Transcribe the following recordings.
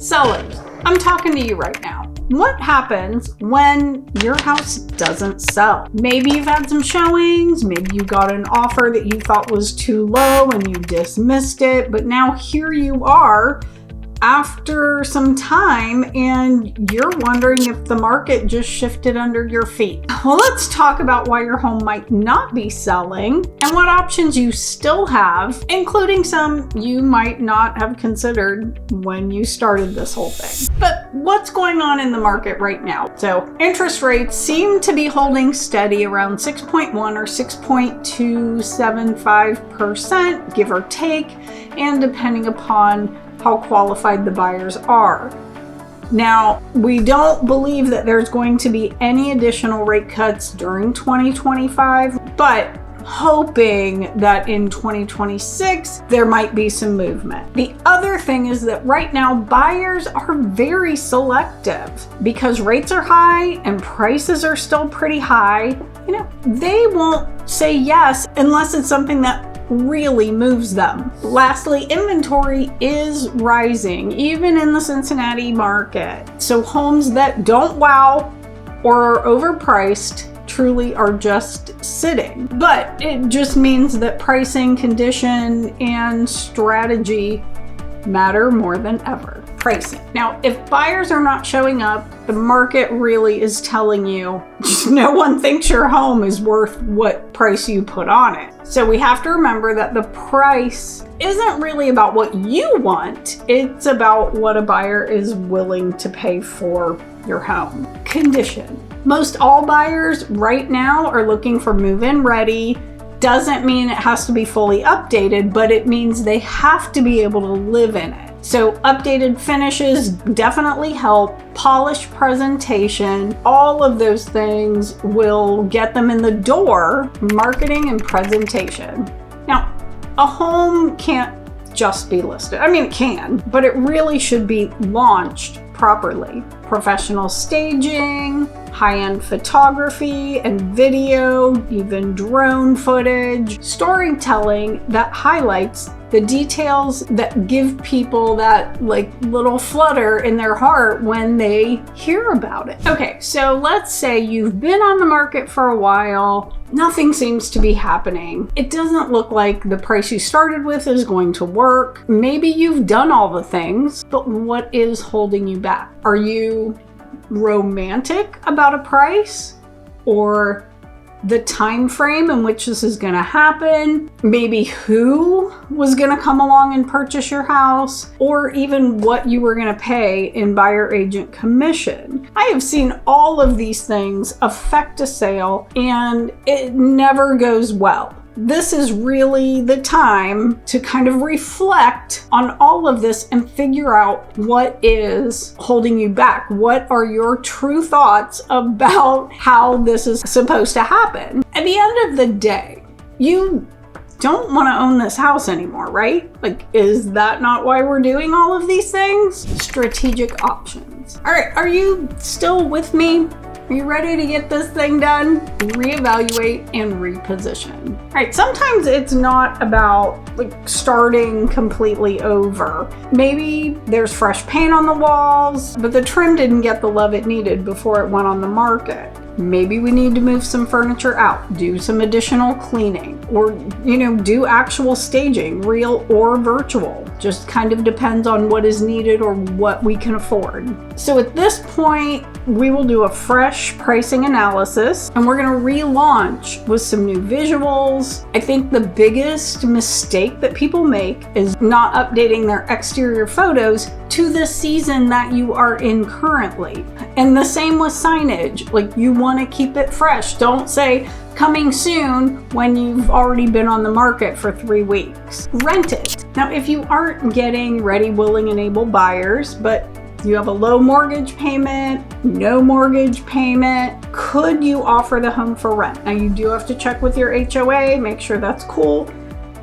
Sellers, I'm talking to you right now. What happens when your house doesn't sell? Maybe you've had some showings, maybe you got an offer that you thought was too low and you dismissed it, but now here you are after some time and you're wondering if the market just shifted under your feet. Well, let's talk about why your home might not be selling and what options you still have, including some you might not have considered when you started this whole thing. But what's going on in the market right now? So interest rates seem to be holding steady around 6.1 or 6.275%, give or take, and depending upon how qualified the buyers are. Now, we don't believe that there's going to be any additional rate cuts during 2025, but hoping that in 2026, there might be some movement. The other thing is that right now, buyers are very selective because rates are high and prices are still pretty high. They won't say yes unless it's something that really moves them. Lastly, inventory is rising, even in the Cincinnati market. So homes that don't wow or are overpriced truly are just sitting. But it just means that pricing, condition, and strategy matter more than ever. Pricing. Now, if buyers are not showing up, the market really is telling you no one thinks your home is worth what price you put on it. So we have to remember that the price isn't really about what you want. It's about what a buyer is willing to pay for your home. Condition. Most all buyers right now are looking for move-in ready. Doesn't mean it has to be fully updated, but it means they have to be able to live in it. So updated finishes definitely help. Polished presentation, all of those things will get them in the door. Marketing and presentation. Now, a home can't just be listed. I mean, it can, but it really should be launched properly. Professional staging, high-end photography and video, even drone footage, storytelling that highlights the details that give people that little flutter in their heart when they hear about it. Okay, so let's say you've been on the market for a while, nothing seems to be happening. It doesn't look like the price you started with is going to work. Maybe you've done all the things, but what is holding you back? Are you romantic about a price or the time frame in which this is going to happen, maybe who was going to come along and purchase your house, or even what you were going to pay in buyer agent commission? I have seen all of these things affect a sale and it never goes well. This is really the time to kind of reflect on all of this and figure out what is holding you back. What are your true thoughts about how this is supposed to happen? At the end of the day, you don't want to own this house anymore, right? Is that not why we're doing all of these things? Strategic options. All right, are you still with me? Are you ready to get this thing done? Reevaluate and reposition. All right, sometimes it's not about starting completely over. Maybe there's fresh paint on the walls, but the trim didn't get the love it needed before it went on the market. Maybe we need to move some furniture out, do some additional cleaning, or, do actual staging, real or virtual. Just kind of depends on what is needed or what we can afford. So at this point, we will do a fresh pricing analysis and we're going to relaunch with some new visuals. I think the biggest mistake that people make is not updating their exterior photos to the season that you are in currently. And the same with signage. You want to keep it fresh. Don't say coming soon when you've already been on the market for 3 weeks. Rent it. Now, if you aren't getting ready, willing, and able buyers, but you have a low mortgage payment, no mortgage payment, could you offer the home for rent? Now, you do have to check with your HOA, make sure that's cool.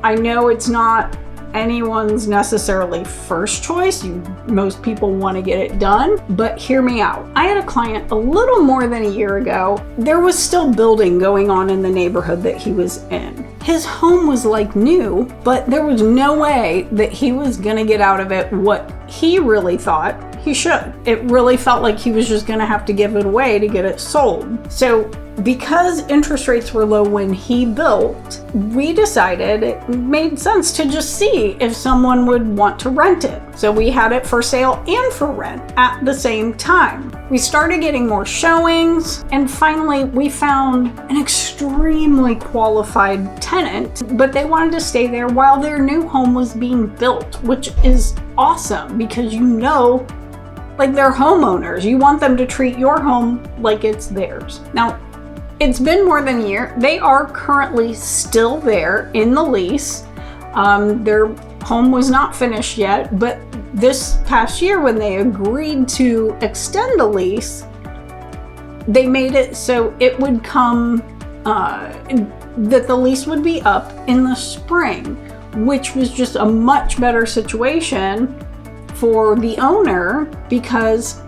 I know it's not anyone's necessarily first choice. Most people want to get it done, but hear me out. I had a client a little more than a year ago. There was still building going on in the neighborhood that he was in. his home was like new, but there was no way that he was gonna get out of it what he really thought he should. It really felt like he was just gonna have to give it away to get it sold. So because interest rates were low when he built, we decided it made sense to just see if someone would want to rent it. So we had it for sale and for rent at the same time. We started getting more showings, and finally we found an extremely qualified tenant, but they wanted to stay there while their new home was being built, which is awesome because like they're homeowners. You want them to treat your home like it's theirs. Now, it's been more than a year. They are currently still there in the lease. Their home was not finished yet, but this past year when they agreed to extend the lease, they made it so it would come, that the lease would be up in the spring, which was just a much better situation for the owner because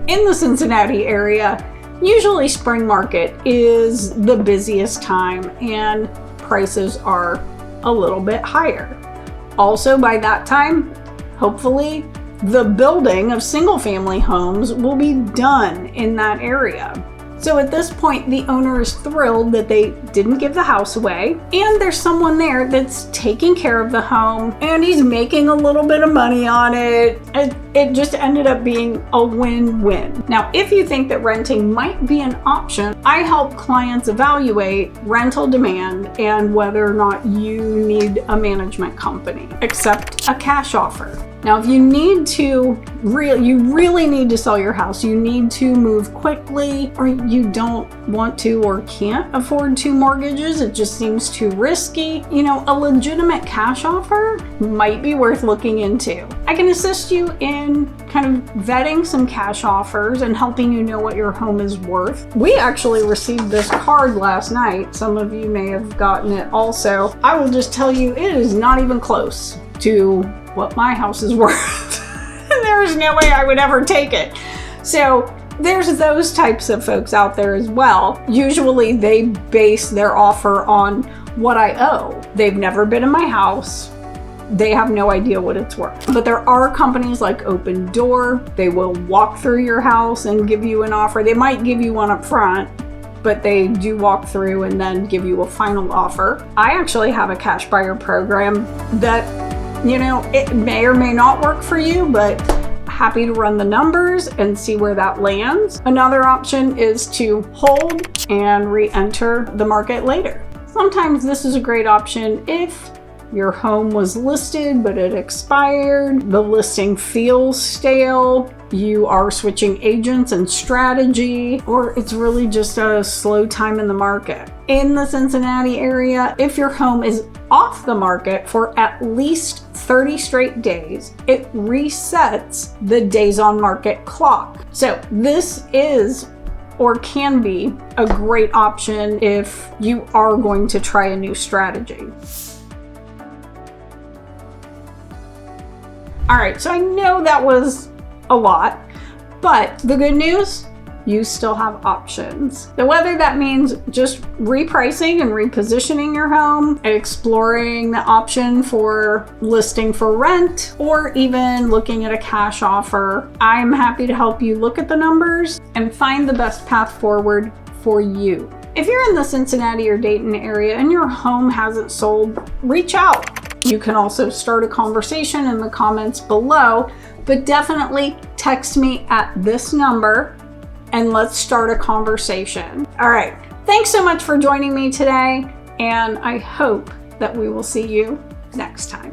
in the Cincinnati area, usually spring market is the busiest time and prices are a little bit higher. Also, by that time, hopefully, the building of single-family homes will be done in that area. So at this point, the owner is thrilled that they didn't give the house away, and there's someone there that's taking care of the home, and he's making a little bit of money on it. It just ended up being a win-win. Now, if you think that renting might be an option, I help clients evaluate rental demand and whether or not you need a management company, accept a cash offer. Now, if you need to, you really need to sell your house, you need to move quickly, or you don't want to or can't afford 2 mortgages, it just seems too risky, a legitimate cash offer might be worth looking into. I can assist you in kind of vetting some cash offers and helping you know what your home is worth. We actually received this card last night. Some of you may have gotten it also. I will just tell you, it is not even close to what my house is worth. There is no way I would ever take it. So there's those types of folks out there as well. Usually they base their offer on what I owe. They've never been in my house. They have no idea what it's worth. But there are companies like Open Door. They will walk through your house and give you an offer. They might give you one up front, but they do walk through and then give you a final offer. I actually have a cash buyer program that, it may or may not work for you, but happy to run the numbers and see where that lands. Another option is to hold and re-enter the market later. Sometimes this is a great option if your home was listed but it expired, the listing feels stale, you are switching agents and strategy, or it's really just a slow time in the market. In the Cincinnati area, if your home is off the market for at least 30 straight days, it resets the days on market clock. So this is or can be a great option if you are going to try a new strategy. All right, so I know that was a lot, but the good news, you still have options. So whether that means just repricing and repositioning your home, exploring the option for listing for rent, or even looking at a cash offer, I'm happy to help you look at the numbers and find the best path forward for you. If you're in the Cincinnati or Dayton area and your home hasn't sold, reach out. You can also start a conversation in the comments below, but definitely text me at this number and let's start a conversation. All right, thanks so much for joining me today, and I hope that we will see you next time.